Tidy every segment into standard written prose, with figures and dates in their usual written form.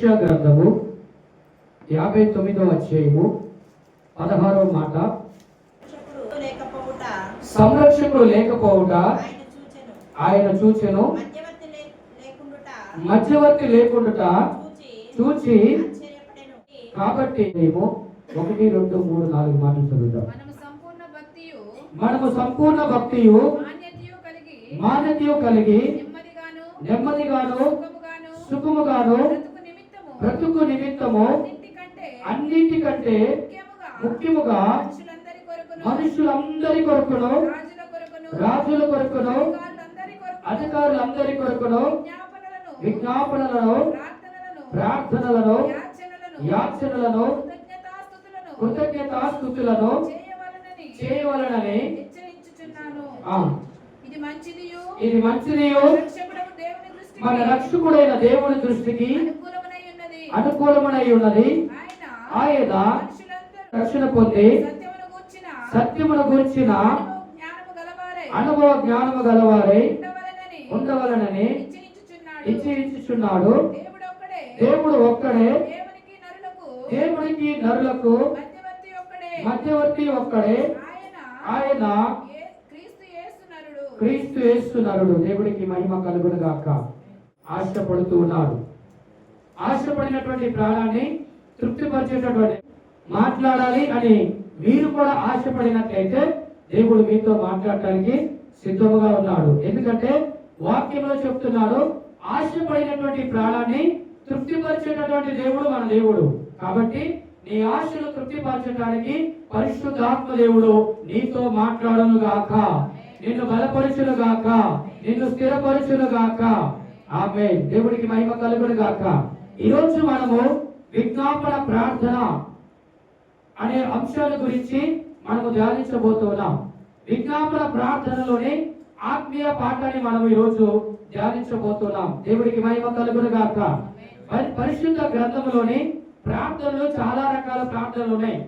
యెషయా గ్రంథము 59వ అధ్యాయము 16వ మాట. సంరక్షకుడు లేకపోవుట ఆయన చూచెను, మధ్యవర్తి లేకుండుట చూచి కాబట్టి మేము 1 2 3 4 మాటలు చదువుదాం. మనము సంపూర్ణ భక్తియు మాన్యతయు కలిగి నెమ్మదిగాను సుఖముగాను బ్రతుకు నిమిత్తము అన్నిటికంటే ముఖ్యముగా మనుషులందరి కొరకును రాజుల కొరకును అధికారులందరి కొరకును విజ్ఞాపనలను ప్రార్థనలను యాచనలను కృతజ్ఞతాస్తుతులను చేయవలనని ఇది మంచిదియు మన రక్షకుడైన దేవుని దృష్టికి అనుకూలమై ఉన్నది. ఆయన రక్షణ పొంది సత్యమును గూర్చిన అనుభవ జ్ఞానము గలవారై ఉండవలనని ఇచ్చుచున్నాడు. దేవుడు ఒక్కడే, దేవునికి నరులకు మధ్యవర్తి ఒక్కడే, ఆయన క్రీస్తు యేసు నరుడు. దేవుడికి మహిమ కలుగును గాక. ఆశపడుతూ ఉన్నాడు. ఆశపడినటువంటి ప్రాణాన్ని తృప్తిపరిచేటటువంటి మాట్లాడాలి అని మీరు కూడా ఆశపడినట్లయితే దేవుడు మీతో మాట్లాడటానికి సిద్ధముగా ఉన్నాడు. ఎందుకంటే వాక్యంలో చెప్తున్నాడు, ఆశపడినటువంటి ప్రాణాన్ని తృప్తిపరిచేటటువంటి దేవుడు మన దేవుడు. కాబట్టి నీ ఆశను తృప్తిపరచడానికి పరిశుద్ధాత్మ దేవుడు నీతో మాట్లాడును గాక, నిన్ను బలపరచును గాక, నిన్ను స్థిరపరచును గాక. ఆమేన్. దేవుడికి మహిమ కలుగును గాక. ఈరోజు మనము విజ్ఞాపన ప్రార్థన అనే అంశాల గురించి మనము ధ్యానించబోతున్నాం. విజ్ఞాపన ప్రార్థనలోని ఆత్మీయ పాఠాన్ని మనం ఈరోజు ధ్యానించబోతున్నాం. దేవుడికి మహిమ కలుగును గాక. పరిశుద్ధ గ్రంథంలోని ప్రార్థనలు చాలా రకాల ప్రార్థనలు ఉన్నాయి.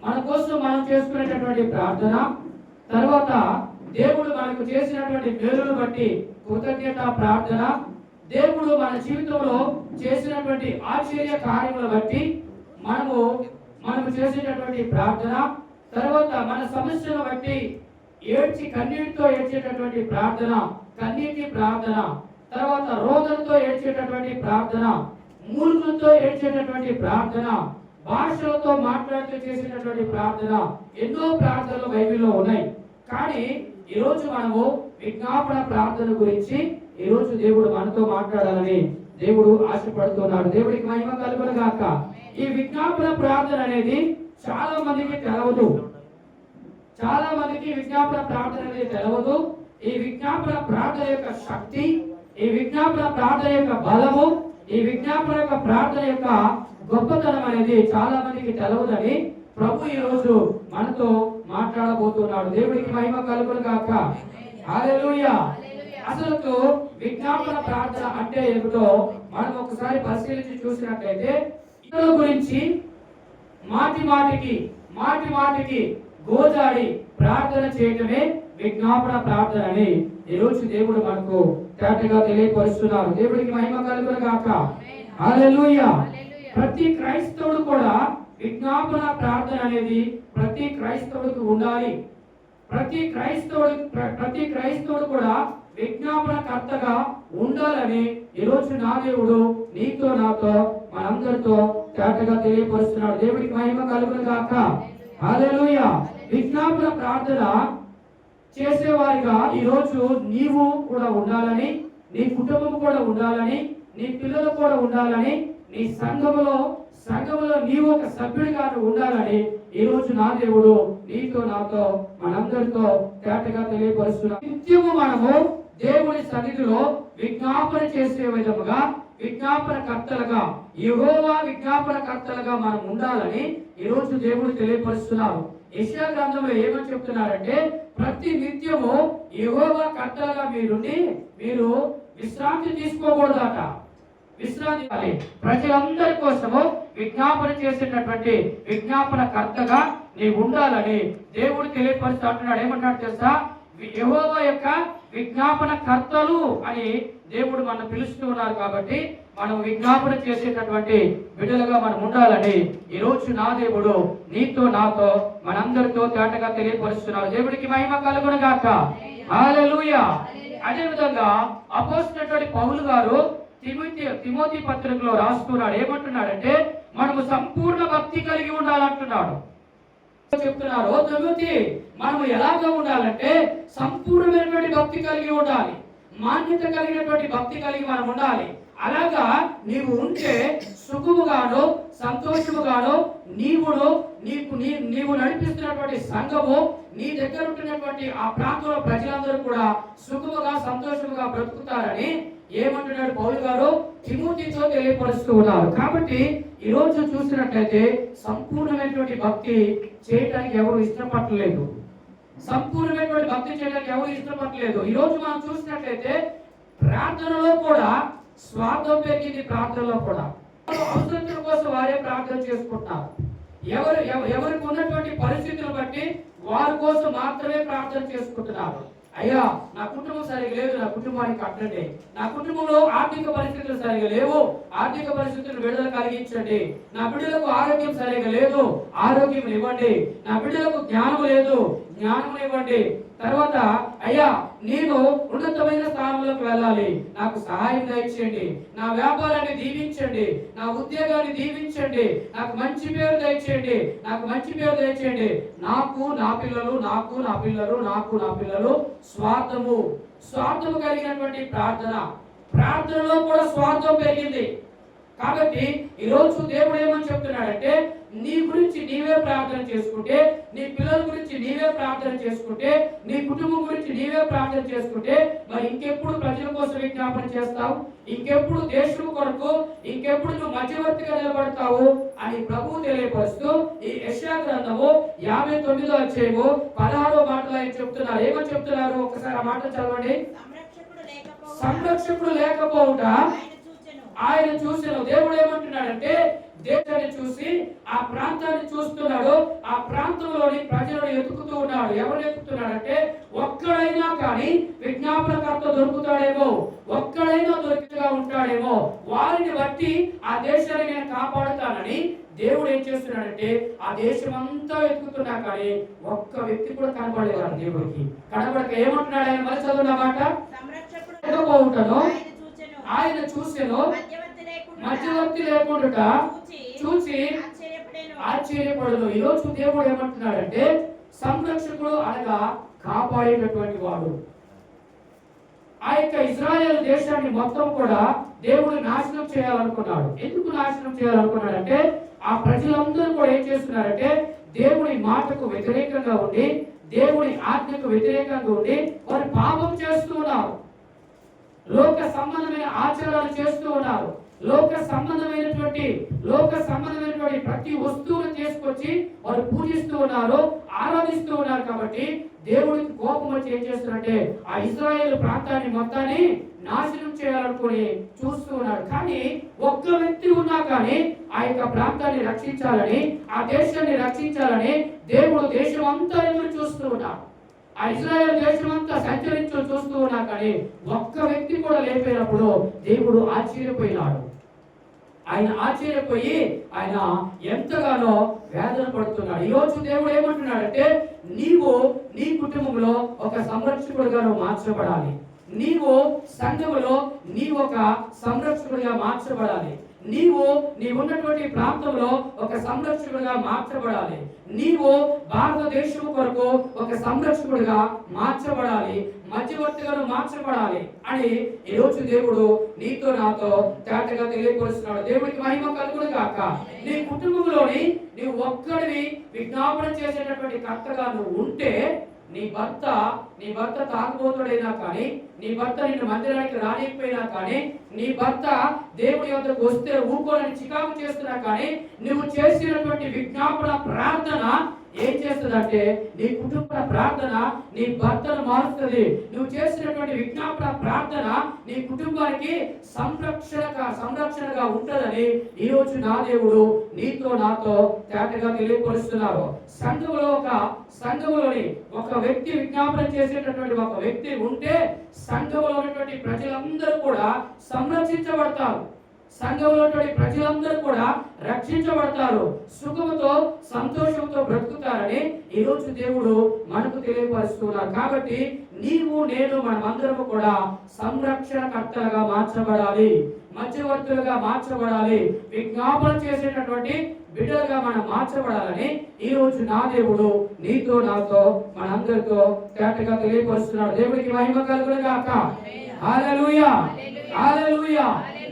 మన కోసం మనం చేసుకునేటటువంటి ప్రార్థన, తర్వాత దేవుడు మనకు చేసినటువంటి మేలును బట్టి కృతజ్ఞత ప్రార్థన, దేవుడు మన జీవితంలో చేసినటువంటి ఆశ్చర్య కార్యములను బట్టి మనము చేసేటటువంటి ప్రార్థన, తర్వాత మన సమస్యను బట్టి కన్నీటితో ఏడ్చేటటువంటి ప్రార్థన, కన్నీటి ప్రార్థన, తర్వాత రోదనతో ఏడ్చేటటువంటి ప్రార్థన, మూలుగులతో ఏడ్చేటటువంటి ప్రార్థన, భాషలతో మాట్లాడుతూ చేసేటటువంటి ప్రార్థన, ఎన్నో ప్రార్థనలు బైబిల్లో ఉన్నాయి. కానీ ఈరోజు మనము విజ్ఞాపన ప్రార్థన గురించి ఈరోజు దేవుడు మనతో మాట్లాడాలని దేవుడు ఆశపడుతున్నాడు. దేవుడికి మహిమ కలుగును గాక. ఈ విజ్ఞాపన ప్రార్థన అనేది చాలా మందికి తెలవదు. చాలా మందికి విజ్ఞాపన ప్రార్థన అనేది తెలవదు. ఈ విజ్ఞాపన ప్రార్థన యొక్క శక్తి, ఈ విజ్ఞాపన ప్రార్థన యొక్క బలము, ఈ విజ్ఞాపన యొక్క ప్రార్థన యొక్క గొప్పతనం అనేది చాలా మందికి తెలవదని ప్రభు ఈ రోజు మనతో మాట్లాడబోతున్నాడు. దేవుడికి మహిమ కలుగును గాక. హల్లెలూయా. అసలు విజ్ఞాపన ప్రార్థన అంటే ఏమిటో మనం ఒకసారి పరిశీలించి చూసినట్లయితే ఇతరుల గురించి మాటి మాటికి గోజాడి ప్రార్థన చేయటమే విజ్ఞాపన ప్రార్థన అని ఈరోజు దేవుడు మనకు తేటగా తెలియపరుస్తున్నారు. దేవుడికి మహిమ కలుగును గాక. హల్లెలూయా. ప్రతి క్రైస్తవుడు కూడా విజ్ఞాపన ప్రార్థన అనేది ప్రతి క్రైస్తవుడికి ఉండాలి. ప్రతి క్రైస్తవుడు కూడా విజ్ఞాపన కర్తగా ఉండాలని ఈరోజు నా దేవుడు నీతో నాతో మనందరితో తేటగా తెలియపరుస్తున్నాడు. దేవుడికి మహిమ కలుగును గాక. హల్లెలూయా. విజ్ఞాపన ప్రార్థన చేసేవారిగా ఈరోజు నీవు కూడా ఉండాలని, నీ కుటుంబం కూడా ఉండాలని, నీ పిల్లలు కూడా ఉండాలని, నీ సంఘములో నీవు ఒక సభ్యుడిగా ఉండాలని ఈరోజు నా దేవుడు నీతో నాతో మనందరితో తేటగా తెలియపరుస్తున్నాడు. నిత్యము మనము దేవుని సన్నిధిలో విజ్ఞాపన చేసే విధముగా విజ్ఞాపన కర్తలుగా, యెహోవా విజ్ఞాపన కర్తలుగా మనం ఉండాలని ఈరోజు దేవుడు తెలియపరుస్తున్నారు. యెషయా గ్రంథంలో ఏమని చెప్తున్నారంటే, ప్రతి నిత్యము యెహోవా కర్తలుగా మీరు విశ్రాంతి తీసుకోకూడదట. విశ్రాంతి ప్రజలందరి కోసము విజ్ఞాపన చేసేటటువంటి విజ్ఞాపన కర్తగా నీవు ఉండాలని దేవుడు తెలియపరుస్తూ అంటున్నాడు. ఏమంటాడు తెలుసా? యెహోవా యొక్క విజ్ఞాపన కర్తలు అని దేవుడు మనం పిలుస్తూ ఉన్నారు. కాబట్టి మనం విజ్ఞాపన చేసేటటువంటి బిడ్డలుగా మనం ఉండాలని ఈ రోజు నా దేవుడు నీతో నాతో మనందరితో తేటగా తెలియపరుస్తున్నాడు. దేవుడికి మహిమ కలుగును గాక. హల్లెలూయా. అదే విధంగా అపోస్తలుడైన పౌలు గారు తిమోతి పత్రికలో రాస్తున్నాడు. ఏమంటున్నాడంటే మనము సంపూర్ణ భక్తి కలిగి ఉండాలంటున్నాడు. చెప్తున్నారు, ఓ తిమోతి, మనము ఎలాగా ఉండాలంటే సంపూర్ణమైనటువంటి భక్తి కలిగి ఉండాలి, మాన్యత కలిగినటువంటి భక్తి కలిగి మనం ఉండాలి. అలాగా నీవు ఉంటే సుఖముగాను సంతోషముగాను నీవు నడిపిస్తున్నటువంటి సంఘము, నీ దగ్గర ఉంటున్నటువంటి ఆ ప్రాంతంలో ప్రజలందరూ కూడా సుఖముగా సంతోషముగా బ్రతుకుతారని ఏమంటున్నాడు పౌలు గారు తిమోతితో తెలియపరుస్తూ ఉన్నారు. కాబట్టి ఈ రోజు చూసినట్లయితే సంపూర్ణమైనటువంటి భక్తి చేయడానికి ఎవరు ఇష్టపడలేదు. సంపూర్ణమైనటువంటి భక్తి చేయడానికి ఎవరు ఇష్టపడలేదు. ఈ రోజు మనం చూసినట్లయితే ప్రార్థనలో కూడా స్వార్థం పెరిగింది. ప్రార్థనలో కూడా అవసరతల కోసం వారే ప్రార్థన చేసుకుంటున్నారు. ఎవరికి ఉన్నటువంటి పరిస్థితులను బట్టి వారి కోసం మాత్రమే ప్రార్థన చేసుకుంటున్నారు. అయ్యా, నా కుటుంబం సరిగా లేదు, నా కుటుంబానికి కట్టండి. నా కుటుంబంలో ఆర్థిక పరిస్థితులు సరిగా లేవు, ఆర్థిక పరిస్థితులు విడుదల కలిగించండి. నా బిడ్డలకు ఆరోగ్యం సరిగా లేదు, ఆరోగ్యం ఇవ్వండి. నా బిడ్డలకు జ్ఞానం లేదు, జ్ఞానం ఇవ్వండి. తర్వాత అయ్యా, నేను ఉన్నతమైన స్థానంలోకి వెళ్ళాలి, నాకు సహాయం దయచేయండి. నా వ్యాపారాన్ని దీవించండి, నా ఉద్యోగాన్ని దీవించండి, నాకు మంచి పేరు దయచేయండి, నాకు మంచి పేరు దయచేయండి. నాకు నా పిల్లలు, నాకు నా పిల్లలు, నాకు నా పిల్లలు. స్వార్థము కలిగినటువంటి ప్రార్థనలో కూడా స్వార్థం పెరిగింది. కాబట్టి ఈరోజు దేవుడు ఏమని చెప్తున్నాడంటే, నీ గురించి నీవే ప్రార్థన చేసుకుంటే, నీ పిల్లల గురించి నీవే ప్రార్థన చేసుకుంటే, నీ కుటుంబం గురించి నీవే ప్రార్థన చేసుకుంటే మరి ఇంకెప్పుడు ప్రజల కోసం విజ్ఞాపన చేస్తావు? ఇంకెప్పుడు దేశం కొరకు, ఇంకెప్పుడు నువ్వు మధ్యవర్తిగా నిలబడతావు అని ప్రభువు తెలియపరుస్తూ ఈ యెషయా గ్రంథము 59వ అధ్యాయము 16వ మాటలో ఆయన చెప్తున్నారు. ఏమని చెప్తున్నారు? ఒకసారి ఆ మాట చదవండి. సంరక్షకుడు లేకపోవుట ఆయన చూసిన. దేవుడు ఏమంటున్నాడంటే, దేశాన్ని చూసి ఆ ప్రాంతాన్ని చూస్తున్నాడు, ఆ ప్రాంతంలోని ప్రజలను ఎత్తుకుతూ ఉన్నాడు. ఎవరు ఎత్తుకుతున్నాడంటే, ఒక్కడైనా కానీ విజ్ఞాపనకర్త దొరుకుతాడేమో, ఒక్కడైనా దొరికిగా ఉంటాడేమో, వారిని బట్టి ఆ దేశాన్ని నేను కాపాడుతానని దేవుడు ఏం చేస్తున్నాడంటే ఆ దేశం అంతా ఎత్తుకుతున్నా కానీ ఒక్క వ్యక్తి కూడా కనపడలేదు. దేవుడికి కనపడక ఏమంటున్నాడు ఆయన? మరి చదువున్నమాట, ఆయన చూసెను, మధ్యవర్తి లేకుండా చూసి ఆశ్చర్యపడను. ఈరోజు దేవుడు ఏమంటున్నాడంటే సంరక్షకుడు అనగా కాపాడేటటువంటి వాడు. ఆ యొక్క ఇజ్రాయేల్ దేశాన్ని మొత్తం కూడా దేవుడు నాశనం చేయాలనుకున్నాడు. ఎందుకు నాశనం చేయాలనుకున్నాడంటే ఆ ప్రజలందరూ కూడా ఏం చేస్తున్నారంటే దేవుని మాటకు వ్యతిరేకంగా ఉండి, దేవుని ఆజ్ఞకు వ్యతిరేకంగా ఉండి వారు పాపం చేస్తూ ఉన్నారు. లోక సంబంధమైన ఆచారాలు చేస్తూ ఉన్నారు. లోక సంబంధమైనటువంటి ప్రతి వస్తువును తీసుకొచ్చి వారు పూజిస్తూ ఉన్నారు, ఆరాధిస్తూ ఉన్నారు. కాబట్టి దేవుడికి కోపం వచ్చి ఏం చేస్తున్నారంటే ఆ ఇశ్రాయేలు ప్రాంతాన్ని మొత్తాన్ని నాశనం చేయాలనుకుని చూస్తూ ఉన్నారు. కానీ ఒక్క వ్యక్తి ఉన్నా కానీ ఆ యొక్క ప్రాంతాన్ని రక్షించాలని, ఆ దేశాన్ని రక్షించాలని దేవుడు దేశం అంతా ఎదురు చూస్తూ ఉన్నారు. ఆ ఇశ్రాయేలు దేశం అంతా సంచరించు చూస్తూ ఉన్నా కానీ ఒక్క వ్యక్తి కూడా లేకపోయినప్పుడు దేవుడు ఆశ్చర్యపోయినాడు. ఆయన ఆశ్చర్యపోయి ఆయన ఎంతగానో వేదన పడుతున్నాడు. ఈరోజు దేవుడు ఏమంటున్నాడంటే, నీవు నీ కుటుంబంలో ఒక సంరక్షకుడిగా మార్చబడాలి. నీవు సంఘములో నీవు ఒక సంరక్షకుడిగా మార్చబడాలి. నీవున్నటువంటి ప్రాంతంలో ఒక సంరక్షకుడిగా మార్చబడాలి. నీవు భారతదేశం కొరకు ఒక సంరక్షకుడిగా మార్చబడాలి, మధ్యవర్తిగా మార్చబడాలి అని ఈరోజు దేవుడు నీతో నాతో తేటగా తెలియపరుస్తున్నాడు. దేవుడికి మహిమ కలుగును గాక. నీ కుటుంబంలోని నీవు ఒక్కడివి విజ్ఞాపన చేసేటటువంటి కర్తగా నువ్వు ఉంటే, నీ భర్త తాగుబోతుడైనా కానీ, నీ భర్త నిన్ను మందిరానికి రానికపోయినా కానీ, నీ భర్త దేవుడి వద్దకు వస్తే ఊకోలని చికాకు చేస్తున్నా కానీ, నువ్వు చేసినటువంటి విజ్ఞాపన ప్రార్థన ఏం చేస్తుందంటే నీ కుటుంబ ప్రార్థన నీ భర్తను మారుస్తుంది. నువ్వు చేసినటువంటి విజ్ఞాపన ప్రార్థన నీ కుటుంబానికి సంరక్షణగా ఉంటుందని ఈ రోజు నా దేవుడు నీతో నాతో తేటగా తెలియపరుస్తున్నారు. సంఘములోని ఒక వ్యక్తి విజ్ఞాపన చేసేటటువంటి ఒక వ్యక్తి ఉంటే సంఘంలో ఉన్నటువంటి ప్రజలందరూ కూడా సంరక్షించబడతారు. సంఘంలో ప్రజలందరూ కూడా రక్షించబడతారు, సుఖముతో సంతోషంతో బ్రతుకుతారని ఈరోజు దేవుడు మనకు తెలియపరుస్తున్నారు. కాబట్టి నీవు నేను మనమందరము కూడా సంరక్షణకర్తలుగా మార్చబడాలి, మధ్యవర్తులుగా మార్చబడాలి, విజ్ఞాపన చేసేటటువంటి బిడ్డలుగా మనం మార్చబడాలని ఈ రోజు నా దేవుడు నీతో నాతో మనందరితో తేటగా తెలియపరుస్తున్నాడు. దేవుడికి మహిమ కలుగును గాక. హల్లెలూయా, హల్లెలూయా.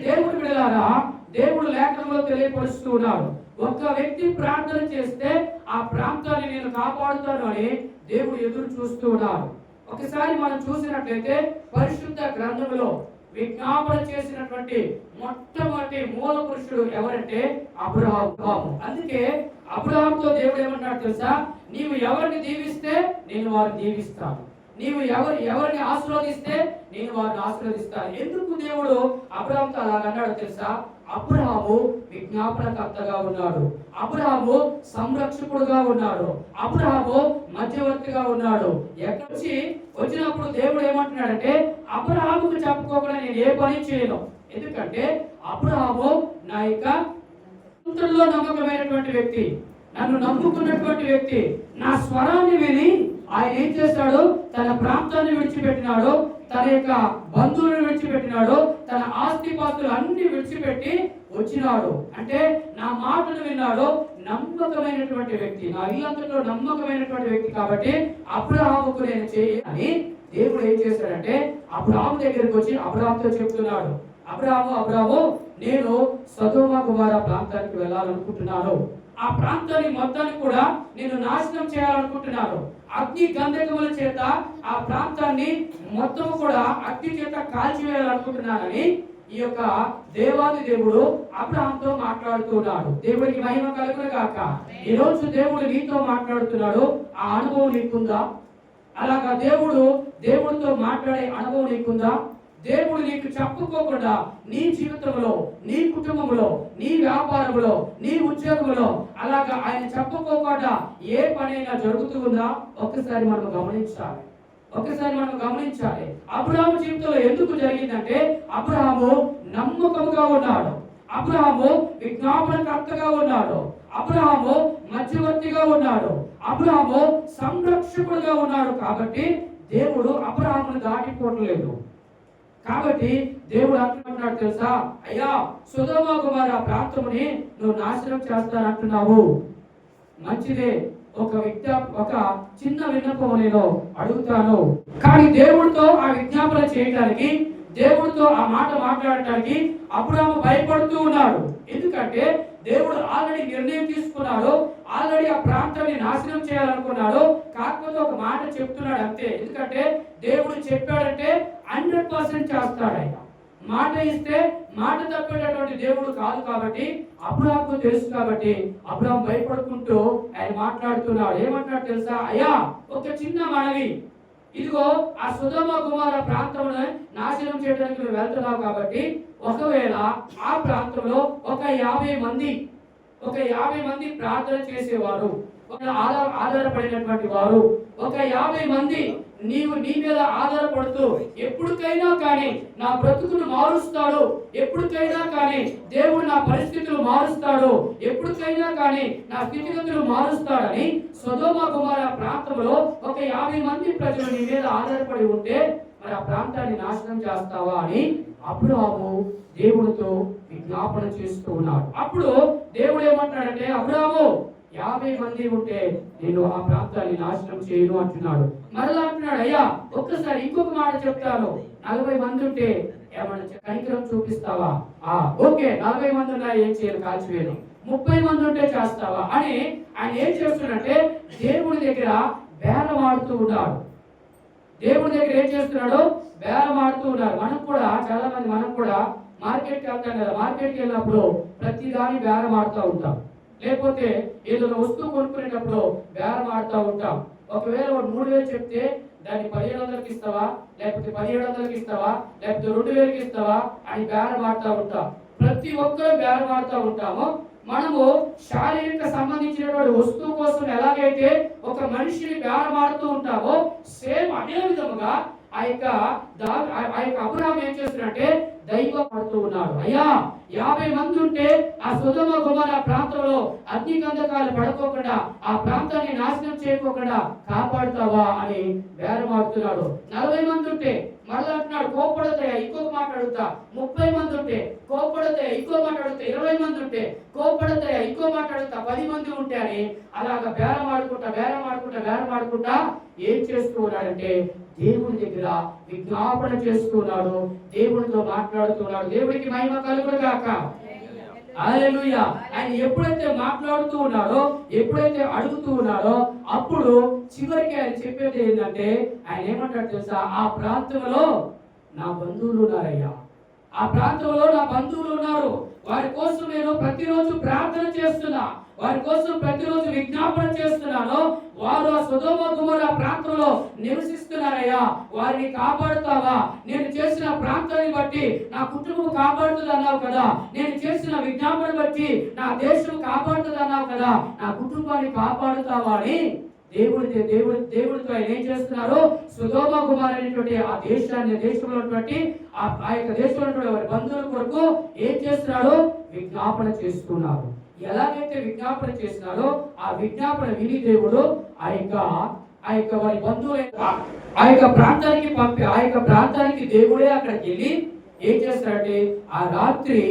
దేవుడి బిడ్డలారా, దేవుడు లేఖనంలో తెలియపరుస్తూ ఉన్నాడు, ఒక వ్యక్తి ప్రార్థన చేస్తే ఆ ప్రాంతాన్ని నేను కాపాడుతాను అని దేవుడు ఎదురు చూస్తూ ఉన్నాడు. ఒకసారి మనం చూసినట్లయితే పరిశుద్ధ గ్రంథంలో విజ్ఞాపన చేసినటువంటి మొట్టమొదటి మూల పురుషుడు ఎవరంటే అబ్రహాము. అందుకే అబ్రహాముతో దేవుడు ఏమన్నాడు తెలుసా, నీవు ఎవరిని దీవిస్తే నేను వారిని దీవిస్తాను, నీవు ఎవరిని ఆశీర్వదిస్తే నేను వారిని ఆశీర్వదిస్తాను. ఎందుకు దేవుడు అబ్రహాముతో అలాగ అన్నాడు తెలుసా? అబ్రహాము విజ్ఞాపనకర్తగా ఉన్నాడు, అబ్రహాము సంరక్షకుడుగా ఉన్నాడు, అబ్రహాము మధ్యవర్తిగా ఉన్నాడు. ఎక్కడి వచ్చినప్పుడు దేవుడు ఏమంటున్నాడంటే అబ్రహాముకు చెప్పుకోకుండా నేను ఏ పని చేయను, ఎందుకంటే అబ్రహాము నా యొక్క నమ్మకమైనటువంటి వ్యక్తి, నన్ను నమ్ముకున్నటువంటి వ్యక్తి. నా స్వరాన్ని విని ఆయన ఏం చేశాడు, తన ప్రాంతాన్ని విడిచిపెట్టినాడు, తన యొక్క బంధువులను విడిచిపెట్టినాడు, తన ఆస్తిపాస్తులు అన్ని విడిచిపెట్టి వచ్చినాడు. అంటే నా మాటలు విన్నాడు, నమ్మకమైనటువంటి వ్యక్తి, నా ఇల్లంతలో నమ్మకమైనటువంటి వ్యక్తి. కాబట్టి అబ్రహాముకు నేను చేయని దేవుడు ఏం చేశాడంటే అబ్రహాము దగ్గరికి వచ్చి అబ్రహాముతో చెప్తున్నాడు, అబ్రహాము నేను సొదొమ గొమొర్రా ప్రాంతానికి వెళ్ళాలనుకుంటున్నాను, ఆ ప్రాంతాన్ని మొత్తాన్ని కూడా నేను నాశనం చేయాలనుకుంటున్నాను, అగ్ని గంధకముల చేత ఆ ప్రాంతాన్ని మొత్తం కూడా అగ్ని చేత కాల్చివేయాలనుకుంటున్నానని ఈ యొక్క దేవాది దేవుడు అబ్రహాముతో మాట్లాడుతున్నాడు. దేవుడికి మహిమ కలుగును గాక. ఈ రోజు దేవుడు నీతో మాట్లాడుతున్నాడు. ఆ అనుభవం నీకుందా? అలాగా దేవుడితో మాట్లాడే అనుభవం నీకుందా? దేవుడు నీకు చెప్పుకోకుండా నీ జీవితంలో, నీ కుటుంబంలో, నీ వ్యాపారంలో, నీ ఉద్యోగంలో అలాగా ఆయన చెప్పుకోకుండా ఏ పనైనా జరుగుతూ ఉందా? ఒక్కసారి మనం గమనించాలి. అబ్రహాము జీవితంలో ఎందుకు జరిగిందంటే అబ్రహాము నమ్మకముగా ఉన్నాడు, అబ్రహాము విజ్ఞాపనకర్తగా ఉన్నాడు, అబ్రహాము మధ్యవర్తిగా ఉన్నాడు, అబ్రహాము సంరక్షకుడుగా ఉన్నాడు. కాబట్టి దేవుడు అబ్రహామును దాటిపోవట్లేదు. కాబట్టి దేవుడు అంటున్నాడు తెలుసా, అయ్యా సొదొమ గొమొర్రా ప్రాంతముని నువ్వు నాశనం చేస్తానంటున్నావు, మంచిదే, ఒక చిన్న విన్నపం నేను అడుగుతాను. కానీ దేవుడితో ఆ విజ్ఞాపన చేయడానికి, దేవుడితో ఆ మాట మాట్లాడటానికి అబ్రహాము భయపడుతూ ఉన్నాడు. ఎందుకంటే దేవుడు ఆల్రెడీ నిర్ణయం తీసుకున్నాడు, ఆల్రెడీ ఆ ప్రాంతాన్ని నాశనం చేయాలనుకున్నాడు. కాకపోతే ఒక మాట చెప్తున్నాడు అంతే. ఎందుకంటే దేవుడు చెప్పాడంటే 100% చేస్తాడు. ఆయన మాట ఇస్తే మాట తప్పేటటువంటి దేవుడు కాదు. కాబట్టి అబ్రహాముకు తెలుసు. కాబట్టి అబ్రహాము భయపడుకుంటూ ఆయన మాట్లాడుతున్నాడు. ఏమంటున్నాడు తెలుసా, అయ్యా ఒక చిన్న మనవి, ఇదిగో ఆ సొదొమ గొమొర్రా ప్రాంతంలో నాశనం చేయడానికి నువ్వు వెళ్తున్నావు. కాబట్టి ఒకవేళ ఆ ప్రాంతంలో ఒక 50 మంది ప్రార్థన చేసేవారు, ఆధారపడినటువంటి వారు, ఒక 50 మంది నీ మీద ఆధారపడుతూ ఎప్పటికైనా కానీ నా బ్రతుకును మారుస్తాడు, ఎప్పటికైనా కానీ దేవుడు నా పరిస్థితులు మారుస్తాడు, ఎప్పటికైనా కానీ నా స్థితిగతులు మారుస్తాడని సొదొమ గొమొర్రా ప్రాంతంలో ఒక 50 మంది ప్రజలు నీ మీద ఆధారపడి ఉంటే మరి ఆ ప్రాంతాన్ని నాశనం చేస్తావా అని అబ్రహాము దేవుడితో విజ్ఞాపన చేస్తూ ఉన్నాడు. అప్పుడు దేవుడు ఏమంటున్నాడంటే, అబ్రహాము 50 మంది ఉంటే నేను ఆ ప్రాంతాన్ని నాశనం చేయను అంటున్నాడు. మరలా అంటున్నాడు, అయ్యా ఒక్కసారి ఇంకొక మాట చెప్తాను, 40 మంది ఉంటే ఏమన్నా కనికరం చూపిస్తావా? ఓకే, 40 మంది ఉన్నా ఏం చేయరు, కాల్చివేయను. 30 మంది ఉంటే చేస్తావా అని ఆయన ఏం చేస్తున్నాడంటే దేవుడి దగ్గర బేరం ఆడుతూ ఉన్నాడు. దేవుడి దగ్గర ఏం చేస్తున్నాడు, బేరం ఆడుతూ ఉన్నారు. చాలా మంది మనం కూడా మార్కెట్కి వెళ్తాం కదా, మార్కెట్కి వెళ్ళినప్పుడు ప్రతి దాన్ని బేరం ఆడుతూ ఉంటాం. లేకపోతే ఏదైనా వస్తువు కొనుక్కునేటప్పుడు బేరం ఆడుతూ ఉంటాం. ఒకవేళ వాడు 3,000 చెప్తే దాన్ని 1,500కి ఇస్తావా, లేకపోతే 1,700కి ఇస్తావా, లేకపోతే 2,000కి ఇస్తావా అని బేరం ఆడుతూ ఉంటాం. ప్రతి ఒక్కరూ బేరం ఆడుతూ ఉంటాము. మనము శారీరక సంబంధించినటువంటి వస్తువు కోసం ఎలాగైతే ఒక మనిషిని బేరం ఆడుతూ ఉంటామో, సేమ్ అదే విధముగా ఆ యొక్క అబ్రహాము ఏం చేస్తున్నాడంటే దైవం పడుతూ ఉన్నాడు. అయ్యా 50 మంది ఉంటే ఆ సొదొమ గొమొర్రా ప్రాంతంలో అగ్ని గంధకాలు పడుకోకుండా, ఆ ప్రాంతాన్ని నాశనం చేయకోకుండా కాపాడుతావా అని బేరమాడుతున్నాడు. 40 మంది ఉంటే మళ్ళీ అంటున్నాడు కోప్పడతాయా, ఇంకొక మాట అడుగుతా. 30 మంది ఉంటే కోప్పడతాయా, ఇంకో మాట అడుగుతా. 20 మంది ఉంటే కోప్పడతాయా, ఇంకో మాట అడుగుతా. 10 మంది ఉంటే అని అలాగా బేరమాడుకుంటా ఏం చేస్తూ ఉన్నాడంటే దేవుడి దగ్గర విజ్ఞాపన చేస్తున్నాడు, దేవుడితో మాట్లాడుతున్నాడు. దేవుడికి మహిమ కలుగును గాక. హల్లెలూయా. ఆయన ఎప్పుడైతే మాట్లాడుతూ ఉన్నాడో, ఎప్పుడైతే అడుగుతూ ఉన్నాడో, అప్పుడు చివరికి ఆయన చెప్పేది ఏంటంటే, ఆయన ఏమంటాడు తెలుసా? ఆ ప్రాంతంలో నా బంధువులు ఉన్నారయ్యా, ఆ ప్రాంతంలో నా బంధువులు ఉన్నారు. వారి కోసం నేను ప్రతిరోజు ప్రార్థన చేస్తున్నా, వారి కోసం ప్రతిరోజు విజ్ఞాపన చేస్తున్నాను. వారు ఆ సొదొమ గొమొర్రా ప్రాంతంలో నివసిస్తున్నారయ్యా, వారిని కాపాడుతావా? నేను చేసిన ప్రాంతాన్ని బట్టి నా కుటుంబం కాపాడుతుంది అన్నావు కదా, నేను చేసిన విజ్ఞాపన బట్టి నా దేశం కాపాడుతుంది అన్నావు కదా, నా కుటుంబాన్ని కాపాడుతావా అని దేవుడితో ఆయన ఏం చేస్తున్నారు? సొదొమ గొమొర్రా అనేటువంటి ఆ దేశంలో ఉన్నటువంటి ఆ యొక్క దేశంలో ఉన్నటువంటి వారి బంధువుల కొరకు ఏం చేస్తున్నాడు? విజ్ఞాపన చేస్తున్నారు. ఎలాగైతే విజ్ఞాపన చేస్తున్నారో ఆ విజ్ఞాపన విని దేవుడు ఆ యొక్క వారి బంధువుల ఆ యొక్క ప్రాంతానికి పంపి, ఆ యొక్క ప్రాంతానికి దేవుడే అక్కడికి వెళ్ళి ఏం చేస్తారంటే ఆ రాత్రి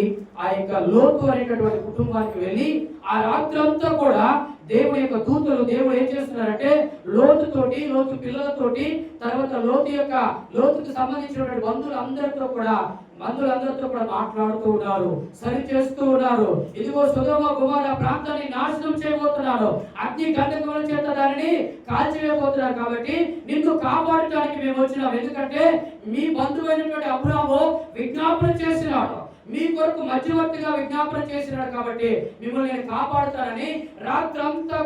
ఆ యొక్క లోతు అనేటటువంటి కుటుంబానికి వెళ్ళి ఆ రాత్రి అంతా కూడా దేవుడి యొక్క దూతలు దేవుడు ఏం చేస్తున్నారంటే లోతు పిల్లలతోటి, తర్వాత లోతుకి సంబంధించినటువంటి బంధువులందరితో కూడా మాట్లాడుతూ ఉన్నారు, సరి చేస్తూ ఉన్నారు. ఇదిగో సొదొమ గొమొర్రా ప్రాంతాన్ని నాశనం చేయబోతున్నారు, అగ్ని గంధకముల చేత దానిని కాల్చివేయబోతున్నారు. కాబట్టి నిన్ను కాపాడటానికి మేము వచ్చినాం. ఎందుకంటే మీ బంధువైనటువంటి అబ్రహాము విజ్ఞాపన చేసినాడు, మీ కొరకు మధ్యవర్తిగా విజ్ఞాపన చేసినాడు. కాబట్టి మిమ్మల్ని నేను కాపాడుతానని రాత్రంతా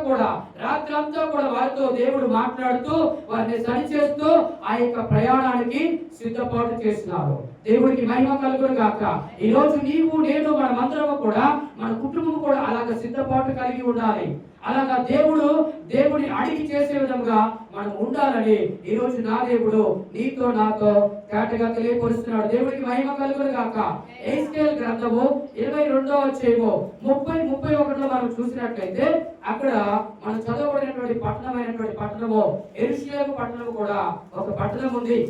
కూడా వారితో దేవుడు మాట్లాడుతూ వారిని సరిచేస్తూ ఆ యొక్క ప్రయాణానికి సిద్ధపాటు చేసినారు. దేవుడికి మహిమ కలుగును గాక. ఈ రోజు నీవు నేను మనమందరం కూడా, మన కుటుంబం కూడా అలాగ సిద్ధపాటు కలిగి ఉండాలి. అలాగా దేవుడిని అడిగి చేసే విధంగా మనం ఉండాలని ఈ రోజు నా దేవుడు నీతో నాతో కేటగా తెలియపరుస్తున్నాడు. దేవుడికి మహిమ కలుగును గాక. ఎహెజ్కేలు గ్రంథము 22వ అధ్యాయము 30-31లో మనం చూసినట్లయితే అక్కడ మనం చదవబడినటువంటి పట్టణము యెరూషలేము పట్టణము కూడా ఒక పట్టణం ఉంది.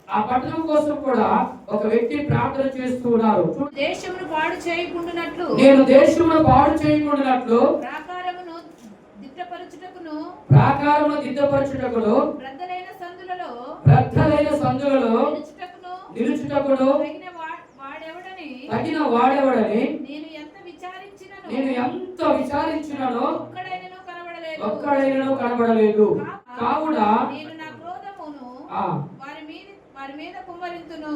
ఆ పట్టణం కోసం కూడా ఒక వ్యక్తి ప్రార్థన చేస్తూ ఉన్నారు. దేశమును పాడు చేయకుండానట్లు నేను దేశమును పాడు చేయకుండానట్లు ప్రాకారమును దిద్దపరచుటకును ప్రద్దలైన సందులలో నిలుచుటకును తగిన వాడెవడని నేను ఎంత విచారించినను ఒక్కడైనను కనబడలేదు. కావున వారి మీద కుమ్మరింతును,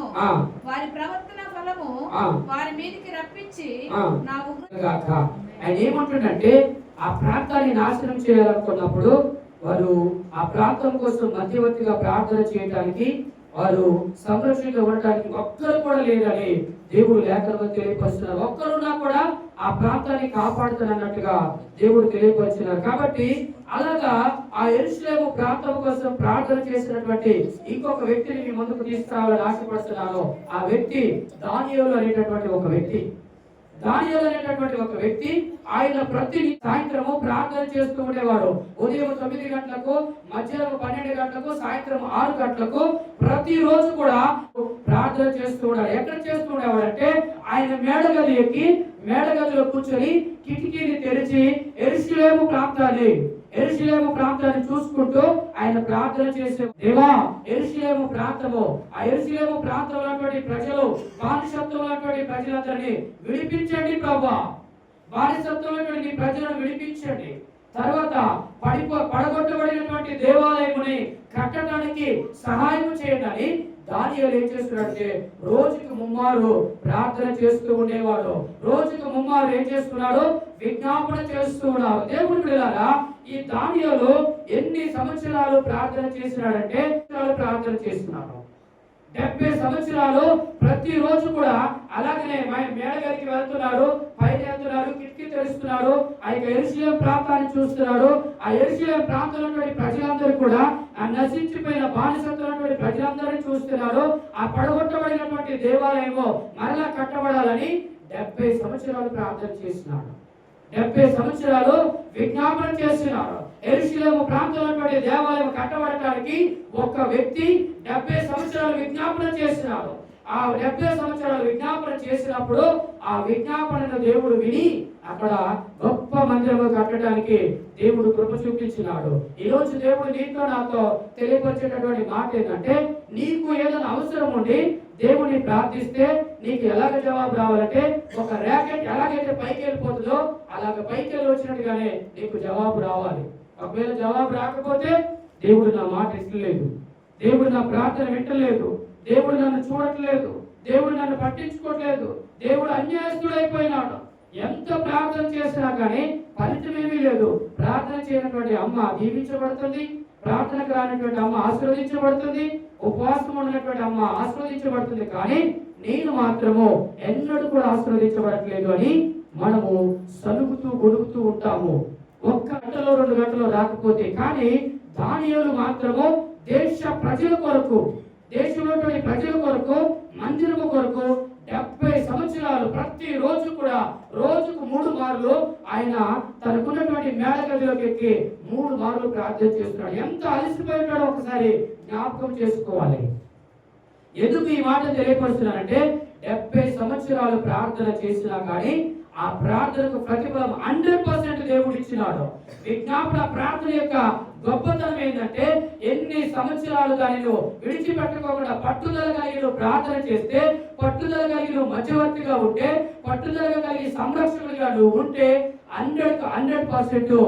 వారి ప్రవర్తన ఫలము వారి మీదకి రప్పించి నా ఉగ్రత. ఆయన ఏమంటుండంటే ఆ ప్రాంతాన్ని నాశనం చేయాలనుకున్నప్పుడు వారు ఆ ప్రాంతం కోసం మధ్యవర్తిగా ప్రార్థన చేయడానికి, వారు సంరక్షణగా ఉండటానికి ఒక్కరు కూడా లేదని దేవుడు లేఖనంలో తెలియపరుస్తున్నారు. ఒక్కరున్నా కూడా ఆ ప్రాంతాన్ని కాపాడుతానన్నట్టుగా దేవుడు తెలియపరిచినారు. కాబట్టి అలాగా ఆ యెరూషలేము ప్రాంతం కోసం ప్రార్థన చేసినటువంటి ఇంకొక వ్యక్తిని మీ ముందుకు తీసుకురావాలని ఆశపడుతున్నాను. ఆ వ్యక్తి దానియేలు అనేటటువంటి ఒక వ్యక్తి ఆయన ప్రతి సాయంత్రము ప్రార్థన చేస్తూ ఉండేవాడు. ఉదయం 9 గంటలకు, మధ్యాహ్నం 12 గంటలకు, సాయంత్రం 6 గంటలకు ప్రతిరోజు కూడా ప్రార్థన చేస్తూ ఉన్నాడు. ఎక్కడ చేస్తూ ఉండేవాడంటే ఆయన మేడగది ఎక్కి మేడగదిలో కూర్చొని కిటికీని తెరిచి యెరూషలేము ప్రాంతాన్ని చూసుకుంటూ ఆయన ప్రార్థన చేసే, దేవా యెరూషలేము ప్రాంతంలో ఉన్నటువంటి ప్రజలు, బానిసత్వంలో ఉన్నటువంటి ప్రజలందరినీ విడిపించండి ప్రభా, బానిసత్వంలో ఉన్నటువంటి ప్రజలను విడిపించండి. తర్వాత పడగొట్టబడినటువంటి దేవాలయముని కట్టడానికి సహాయం చేయండి. దానియేలు ఏం చేస్తున్నాడంటే రోజుకు ముమ్మారు ప్రార్థన చేస్తూ ఉండేవాడు. రోజుకు ముమ్మారు ఏం చేస్తున్నాడు? విజ్ఞాపన చేస్తూ ఉన్నాడు. దేవుని బిడ్డలారా, ఈ దానియేలు ఎన్ని సంవత్సరాలు ప్రార్థన చేసినాడంటే ప్రార్థన చేస్తున్నాడు. 70 సంవత్సరాలు ప్రతిరోజు కూడా అలాగనే మేడగదికి వెళ్తున్నాడు, పైన వెళ్తున్నాడు, కిటికీ తెరుస్తున్నాడు, ఆ యెరూషలేము ప్రాంతాన్ని చూస్తున్నాడు. ఆ యెరూషలేము ప్రాంతంలో ప్రజలందరూ కూడా ఆ నశించిపోయిన బానిసత్వంలో ప్రజలందరినీ చూస్తున్నాడు. ఆ పడగొట్టబడినటువంటి దేవాలయము మరలా కట్టబడాలని 70 సంవత్సరాలు ప్రార్థన చేసినాడు. 70 సంవత్సరాలు విజ్ఞాపన చేస్తున్నాడు. యెరూషలేము ప్రాంతంలో దేవాలయం కట్టబడటానికి ఒక వ్యక్తి 70 సంవత్సరాలు విజ్ఞాపన చేసినాడు. ఆ 70 సంవత్సరాలు విజ్ఞాపన చేసినప్పుడు ఆ విజ్ఞాపనను దేవుడు విని అక్కడ గొప్ప మందిరము కట్టడానికి దేవుడు కృప చూపించినాడు. ఈ రోజు దేవుడు నీతో నాతో తెలియపరిచేటటువంటి మాట ఏంటంటే, నీకు ఏదైనా అవసరం ఉండి దేవుడిని ప్రార్థిస్తే నీకు ఎలాగ జవాబు రావాలంటే, ఒక ర్యాకెట్ ఎలాగైతే పైకి వెళ్ళిపోతుందో అలాగ పైకి వెళ్ళి వచ్చినట్టుగానే నీకు జవాబు రావాలి. ఒకవేళ జవాబు రాకపోతే దేవుడు నా మాట ఇష్టలేదు, దేవుడు నా ప్రార్థన వింటలేదు, దేవుడు నన్ను చూడట్లేదు, దేవుడు నన్ను పట్టించుకోవట్లేదు, దేవుడు అన్యాయస్తుడైపోయినాడు. ఎంత ప్రార్థన చేసినా కానీ ఫలితమేమీ లేదు. ప్రార్థన చేయనటువంటి అమ్మ దీవించబడుతుంది, ప్రార్థనకు రానటువంటి అమ్మ ఆశీర్వదించబడుతుంది, ఉపవాసం ఉన్నటువంటి అమ్మ ఆశీర్వదించబడుతుంది. కానీ నేను మాత్రము ఎన్నడూ కూడా ఆశీర్వదించబడట్లేదు అని మనము సనుగుతూ గొడుగుతూ ఉంటాము. 1 గంటలో 2 గంటలో రాకపోతే. కానీ దానియేలు మాత్రము దేశ ప్రజల కొరకు, దేశంలోని ప్రజల కొరకు, మందిరము కొరకు 70 సంవత్సరాలు ప్రతిరోజు కూడా రోజుకు 3 మార్లు ఆయన తనకున్నటువంటి మేడగదిలోకి ఎక్కి 3 మార్లు ప్రార్థన చేస్తున్నాడు. ఎంత అలసిపోయినాడో ఒకసారి జ్ఞాపకం చేసుకోవాలి. ఎందుకు ఈ మాట తెలియపరుస్తున్నానంటే, 70 సంవత్సరాలు ప్రార్థన చేసినా కానీ ఆ ప్రార్థనకు ప్రతిఫలం 100% దేవుడు ఇచ్చినాడు. విజ్ఞాపన ప్రార్థన యొక్క గొప్పతనం ఏంటంటే, ఎన్ని సంవత్సరాలు దానిలో విడిచిపెట్టుకోకుండా పట్టుదల కలిగి ప్రార్థన చేస్తే, పట్టుదల కలిగి మధ్యవర్తిగా ఉంటే, పట్టుదల కలిగి సంరక్షకుడిగా నువ్వు ఉంటే 100%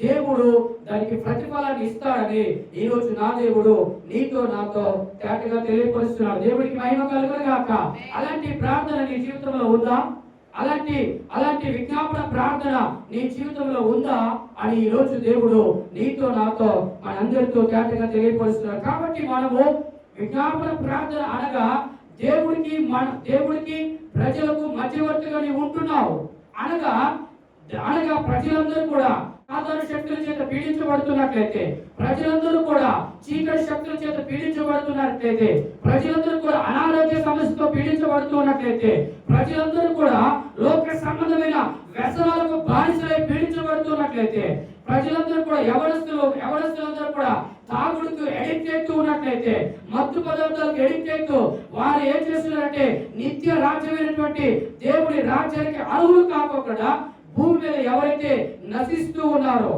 దేవుడు దానికి ప్రతిఫలాన్ని ఇస్తాడని ఈ రోజు నా దేవుడు నీతో నాతో తేటగా తెలియపరుస్తున్నాడు. దేవుడికి మహిమ కలుగును గాక. అలాంటి ప్రార్థన నీ జీవితంలో ఉందా? అలాంటి విజ్ఞాపన ప్రార్థన నీ జీవితంలో ఉందా అని ఈ రోజు దేవుడు నీతో నాతో మనందరితో తేటగా తెలియపరుస్తున్నాడు. కాబట్టి మనము విజ్ఞాపన ప్రార్థన అనగా దేవుడికి ప్రజలకు మధ్యవర్తిగా నీవు ఉంటున్నావు అనగా ప్రజలందరూ కూడా సాధారణ శక్తుల చేత పీడించబడుతున్నట్లయితే, ప్రజలందరూ కూడా చీకటి శక్తుల చేత పీడించబడుతున్నట్లయితే, ప్రజలందరూ కూడా అనారోగ్య సమస్యతో పీడించబడుతున్నట్లయితే, ప్రజలందరూ కూడా లోక సంబంధమైన వ్యసనాలకు బానిసలై పీడించబడుతున్నట్లయితే, ప్రజలందరూ కూడా యవనస్తులందరూ కూడా తాగుడుకు ఎడిక్ట్ అవుతూ ఉన్నట్లయితే, మత్తు పదార్థాలకు ఎడిక్ట్ అవుతూ వారు ఏం చేస్తున్నారంటే నిత్య రాజ్యమైనటువంటి దేవుడి రాజ్యానికి అర్హులు కాకుండా భూమి మీద ఎవరైతే నశిస్తూ ఉన్నారో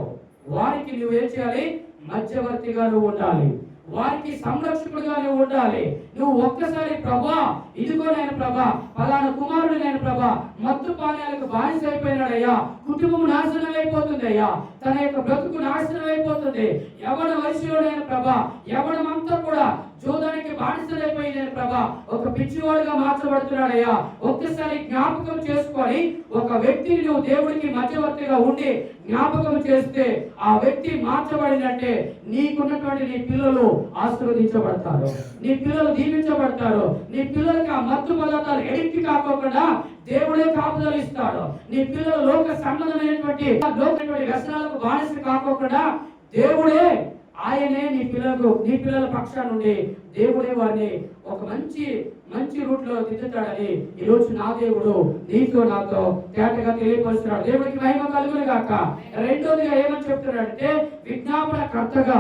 వారికి నువ్వేం చేయాలి? మధ్యవర్తిగా నువ్వు ఉండాలి, వారికి సంరక్షకుడిగా నువ్వు ఉండాలి. నువ్వు ఒక్కసారి ప్రభా, ఇదిగో నేను ప్రభా, పలానా కుమారుడు నేను ప్రభా, మత్తు పానీయాలకు బానిస అయిపోయినాడయ్యా, కుటుంబం నాశనం అయిపోతుంది అయ్యా, తన యొక్క బ్రతుకు నాశనం అయిపోతుంది, ఎవడ వయసులో నేను ప్రభా, ఎవడమంతా కూడా జూదానికి బానిసలైపోయి నేను ప్రభా, ఒక పిచ్చివాడుగా మార్చబడుతున్నాడయ్యా. ఒక్కసారి జ్ఞాపకం చేసుకొని ఒక వ్యక్తిని నువ్వు దేవుడికి మధ్యవర్తిగా ఉండి జ్ఞాపకం చేస్తే ఆ వ్యక్తి మార్చబడినట్టే. నీకున్నటువంటి నీ పిల్లలు ఆశీర్వదించబడతారు, నీ పిల్లలు దీవించబడతారు, నీ పిల్లలకి ఆ మత్తు పదార్థాలు ఎడిక్ట్ కాకోకుండా దేవుడే కాపుదల ఇస్తాడు. నీ పిల్లలు లోక సంబంధమైనటువంటి వ్యసనాలకు బానిస కాకోకుండా దేవుడే, ఆయనే నీ పిల్లల పక్షాన నుండి దేవుడే వారిని ఒక మంచి రూట్ లో దిద్దుతాడని ఈరోజు నా దేవుడు నీతో నాతో తేటగా తెలియపరుస్తున్నాడు. దేవుడికి మహిమ కలుగును గాక. రెండోదిగా ఏమని చెప్తున్నాడంటే, విజ్ఞాపన కర్తగా,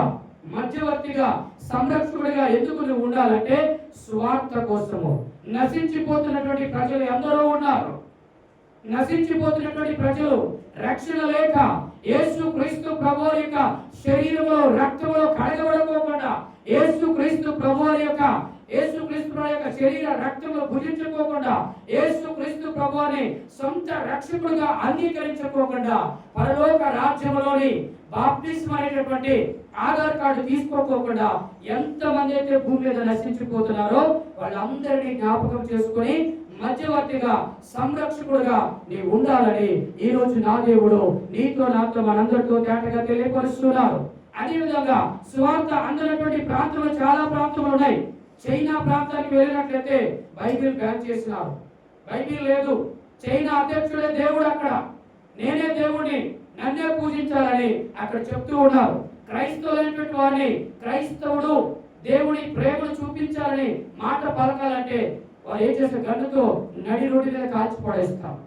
మధ్యవర్తిగా, సంరక్షకుడిగా ఎందుకు నువ్వు ఉండాలంటే స్వార్థ కోసము. నశించిపోతున్నటువంటి ప్రజలు ఎందరో ఉన్నారు. నశించిపోతున్నటువంటి ప్రజలు రక్షణ లేక యేసు క్రీస్తు ప్రభువారి యొక్క శరీరంలో రక్తంలో కడగబడుకోకుండా, యేసు క్రీస్తు ప్రభువారి యొక్క యేసుక్రీస్తు ప్రభు యొక్క శరీర రక్తములు భుజించుకోకుండా, యేసుక్రీస్తు ప్రభువుని సొంత రక్షకుడిగా అంగీకరించుకోకుండా, పరలోక రాజ్యములోని బాప్టిస్మం అనేటటువంటి ఆధార్ కార్డు తీసుకోకుండా ఎంతమంది అయితే భూమి మీద నశించిపోతున్నారో వాళ్ళందరినీ జ్ఞాపకం చేసుకుని మధ్యవర్తిగా, సంరక్షకుడుగా నీవు ఉండాలని ఈ రోజు నా దేవుడు నీతో నాతో మనందరితో తేటగా తెలియపరుస్తున్నారు. అదేవిధంగా సువార్త అందనటువంటి ప్రాంతాలు చాలా ప్రాంతాలు ఉన్నాయి. చైనా ప్రాంతానికి వెళ్ళినట్లయితే బైబిల్ బ్యాన్ చేసినారు. బైబిల్ లేదు. చైనా అధ్యక్షుడే దేవుడు, అక్కడ నేనే దేవుడిని, నన్నే పూజించాలని అక్కడ చెప్తూ ఉన్నారు. క్రైస్తవులైనటువంటి వారిని క్రైస్తవుడు దేవుడి ప్రేమను చూపించాలని మాట పలకాలంటే వారు ఏం చేస్తారు? గన్నుతో నడి రోడ్డు మీద కాల్చి పడేస్తారు.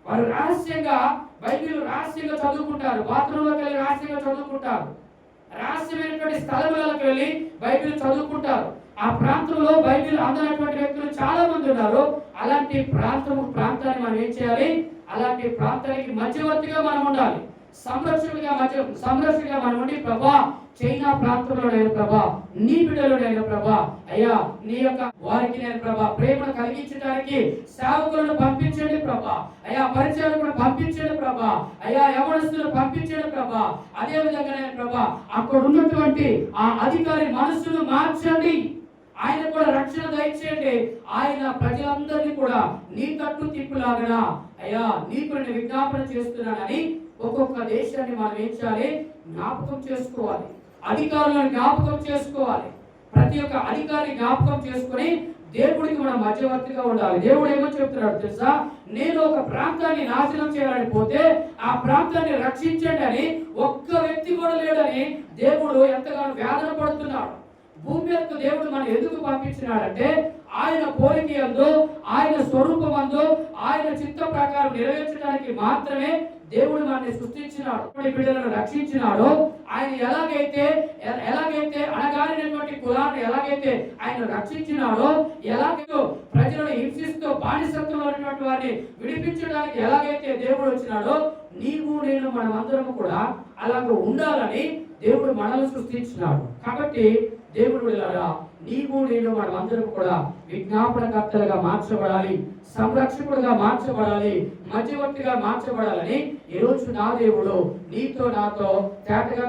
వారు రహస్యంగా బైబిల్ రహస్యంగా చదువుకుంటారు. బాత్రూంలోకి వెళ్ళి రహస్యంగా చదువుకుంటారు. రహస్యమైనటువంటి స్థలములకు వెళ్ళి బైబిల్ చదువుకుంటారు. ఆ ప్రాంతంలో బైబిల్ అందనటువంటి వ్యక్తులు చాలా మంది ఉన్నారు. అలాంటి ప్రాంతాన్ని మనం ఏం చేయాలి? అలాంటి ప్రాంతానికి మధ్యవర్తిగా మనం ఉండాలి. సంరక్షకుడిగా మనం ఉండి, ప్రభా చైనా ప్రాంతంలో నేను ప్రభా నీ బిడ్డలో నేను ప్రభా అయ్యా నీ యొక్క వారికి నేను ప్రభా ప్రేమను కలిగించడానికి సేవకులను పంపించండి ప్రభా, అయ్యా పరిచయాలను పంపించండి ప్రభా, అయ్యా యవనస్తులను పంపించండి ప్రభా. అదే విధంగా నేను ప్రభా అక్కడ ఉన్నటువంటి ఆ అధికారి మనసును మార్చండి, ఆయన కూడా రక్షణ దయచేయండి. ఆయన ప్రజలందరినీ కూడా నీ తట్టు తిప్పులాగనా అయ్యా నీకు నేను విజ్ఞాపన చేస్తున్నానని ఒక్కొక్క దేశాన్ని మనం ఏం చేయాలి? జ్ఞాపకం చేసుకోవాలి. అధికారులను జ్ఞాపకం చేసుకోవాలి. ప్రతి ఒక్క అధికారిని జ్ఞాపకం చేసుకుని దేవుడికి మనం మధ్యవర్తిగా ఉండాలి. దేవుడు ఏమో చెప్తున్నాడు తెలుసా? నేను ఒక ప్రాంతాన్ని నాశనం చేయాలని పోతే ఆ ప్రాంతాన్ని రక్షించండి అని ఒక్క వ్యక్తి కూడా లేడని దేవుడు ఎంతగానో వేదన పడుతున్నాడు. భూమి యొక్క దేవుడు మనం ఎందుకు పంపించినాడంటే ఆయన పోలిక యందు, ఆయన స్వరూపమందు, ఆయన చిత్త ప్రకారం నెరవేర్చడానికి మాత్రమే దేవుడు మనల్ని సృష్టించినాడు. బిడ్డలను రక్షించినాడు. ఆయన ఎలాగైతే అణగారినటువంటి కులాన్ని ఎలాగైతే ఆయన రక్షించినాడో, ఎలాగైతే ప్రజలను హింసిస్తూ బానిసత్వంలో ఉన్నటువంటి వారిని విడిపించడానికి ఎలాగైతే దేవుడు వచ్చినాడో, నీవు నేను మనమందరం కూడా అలాగ ఉండాలని దేవుడు మనల్ని సృష్టించినాడు. కాబట్టి దేవుడు వెళ్ళారా నీవు నేను మనమందరం కూడా విజ్ఞాపనకర్తలుగా మార్చబడాలి, సంరక్షకుడుగా మార్చబడాలి, మధ్యవర్తిగా మార్చబడాలని ఈరోజు నా దేవుడు నీతో నాతో తేటగా